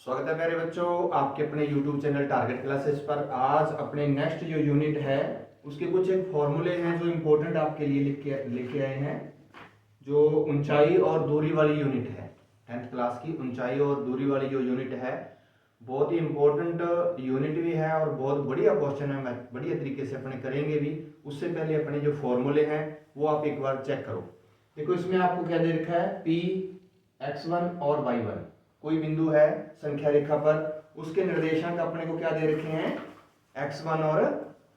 स्वागत है प्यारे बच्चों आपके अपने YouTube चैनल टारगेट क्लासेस पर। आज अपने नेक्स्ट जो यूनिट है उसके कुछ एक फॉर्मूले हैं जो इम्पोर्टेंट आपके लिए लेके आए हैं। जो ऊंचाई और दूरी वाली यूनिट है 10th क्लास की ऊंचाई और दूरी वाली जो यूनिट है बहुत ही इम्पोर्टेंट यूनिट भी है और बहुत बढ़िया क्वेश्चन है। बढ़िया तरीके से अपने करेंगे भी। उससे पहले अपने जो फॉर्मूले हैं वो आप एक बार चेक करो। देखो इसमें आपको क्या दे रखा है, P x1 और y1 कोई बिंदु है संख्या रेखा पर, उसके निर्देशांक अपने को क्या दे रखे हैं x1 और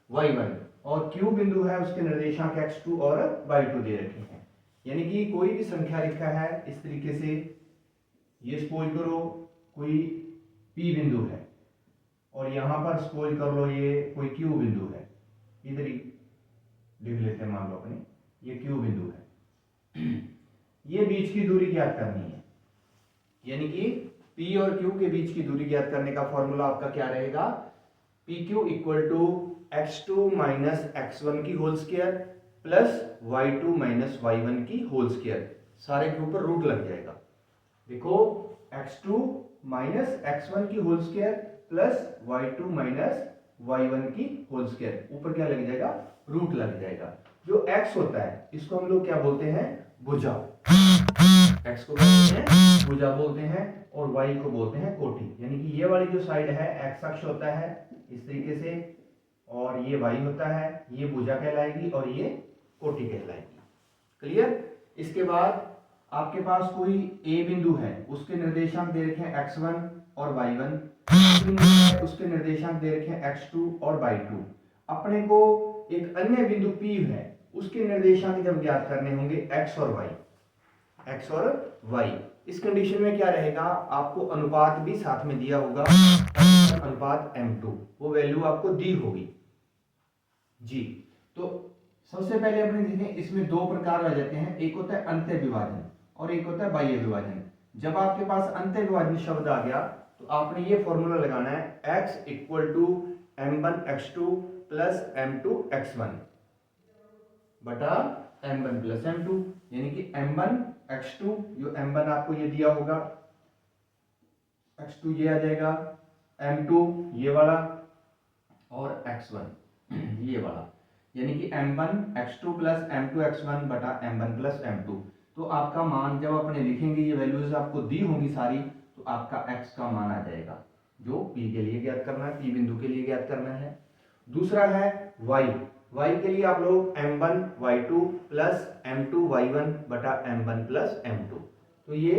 y1, और q बिंदु है उसके निर्देशांक x2 और y2 दे रखे हैं। यानी कि कोई भी संख्या रेखा है इस तरीके से, ये सपोज करो कोई p बिंदु है और यहां पर सपोज कर लो ये कोई q बिंदु है, इधर ही लिख लेते हैं, मान लो अपने ये q बिंदु है। ये बीच की दूरी ज्ञात करनी है, यानी कि P और Q के बीच की दूरी ज्ञात करने का फॉर्मूला आपका क्या रहेगा, PQ equal to x2 minus x1 की whole square plus y2 minus y1 की होल स्क्वायर, सारे के ऊपर रूट लग जाएगा। देखो x2 माइनस x1 की whole square plus y2 minus y1 की होल स्क्वायर, ऊपर क्या लग जाएगा, रूट लग जाएगा। जो x होता है इसको हम लोग क्या बोलते हैं, भुजा। x को बोलते हैं भुजा बोलते हैं और y को बोलते हैं कोटि। यानी कि ये वाली जो साइड है x अक्ष होता है इस तरीके से और ये y होता है, ये भुजा कहलाएगी और ये कोटि कहलाएगी। क्लियर। इसके बाद आपके पास कोई a बिंदु है, उसके निर्देशांक दे रखे हैं x1 और y1, बिंदु है उसके निर्देशांक दे रखे हैं x2 और y2। अपने को एक अन्य बिंदु p है, उसके निर्देशांक जब ज्ञात करने होंगे x और y। इस कंडीशन में क्या रहेगा, आपको अनुपात भी साथ में दिया होगा, अनुपात m2, वो वैल्यू आपको दी होगी जी। तो सबसे पहले अपने देखें, इसमें दो प्रकार आ जाते हैं, एक होता है अंत्य विभाजन और एक होता है बाह्य विभाजन। जब आपके पास अंत्य विभाजन शब्द आ गया तो आपने ये फॉर्मूला लगाना है, x equal to m1 x2 plus m2 x1 बटा m1 प्लस m2, यानी कि m1 x2, जो m1 आपको ये दिया होगा, x2 ये आ जाएगा, m2 ये वाला और x1 ये वाला, यानी कि m1 x2 plus m2 x1 बटा m1 प्लस m2। तो आपका मान जब अपने लिखेंगे, ये वैल्यूज आपको दी होंगी सारी, तो आपका x का मान आ जाएगा जो p के लिए ज्ञात करना है, p बिंदु के लिए ज्ञात करना है। दूसरा है y के लिए आप लोग m1 y2 plus m2 y1 बटा m1 प्लस m2, तो ये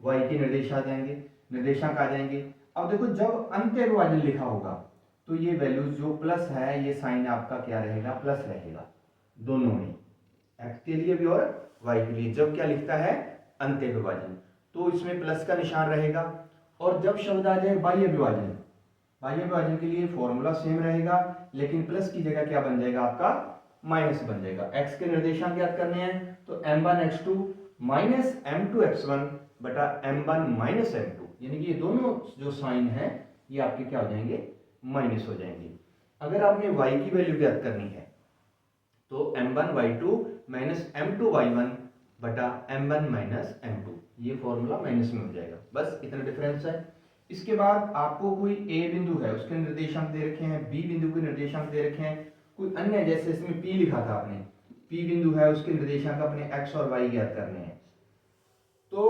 y के निर्देशांक आ जाएंगे। अब देखो जब अंत्य विभाजन लिखा होगा तो ये वैल्यूज जो प्लस है, ये साइन आपका क्या रहेगा, प्लस रहेगा दोनों में, x के लिए भी और y के लिए। जब क्या लिखता है अंत्य विभाजन तो इसमें प्लस का निशान रहेगा। और जब शब्द आ जाए बाह्य विभाजन के लिए फॉर्मूला सेम रहेगा, लेकिन प्लस की जगह क्या बन जाएगा, आपका माइनस बन जाएगा। x के निर्देशांक ज्ञात करने हैं तो m1 x2 minus m2 x1 बटा m1 माइनस m2, यानी कि ये दोनों जो साइन है ये आपके क्या हो जाएंगे, माइनस हो जाएंगे। अगर आपने y की वैल्यू ज्ञात करनी है तो m1 y2 minus m2 y1 बटा m1 माइनस m2, ये फॉर्मूला माइनस में हो जाएगा। बस इतना डिफरेंस है। इसके बाद आपको कोई a बिंदु है, उसके निर्देशांक दे रखे हैं, b बिंदु के निर्देशांक दे रखे हैं, कोई अन्य, जैसे इसमें p लिखा था आपने, p बिंदु है उसके निर्देशांक अपने x और y ज्ञात करने हैं। तो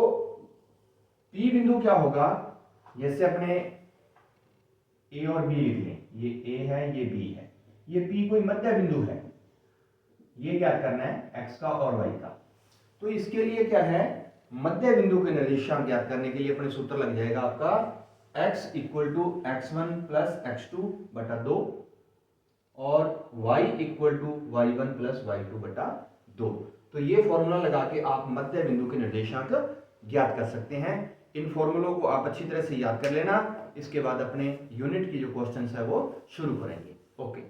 p बिंदु क्या होगा, जैसे अपने a और b लिख लें, ये a है ये b है, ये p कोई मध्य बिंदु है, ये ज्ञात करना है x का और y का। तो इसके लिए क्या है, मध्य बिंदु के निर्देशांक ज्ञात करने के लिए अपने सूत्र लग जाएगा आपका x equal to x1 plus x2 बटा 2 और y equal to y1 plus y2 बटा 2। तो ये फॉर्मूला लगा के आप मध्य बिंदु के निर्देशांक ज्ञात कर सकते हैं। इन फॉर्मूलों को आप अच्छी तरह से याद कर लेना। इसके बाद अपने यूनिट की जो क्वेश्चंस है वो शुरू करेंगे। ओके।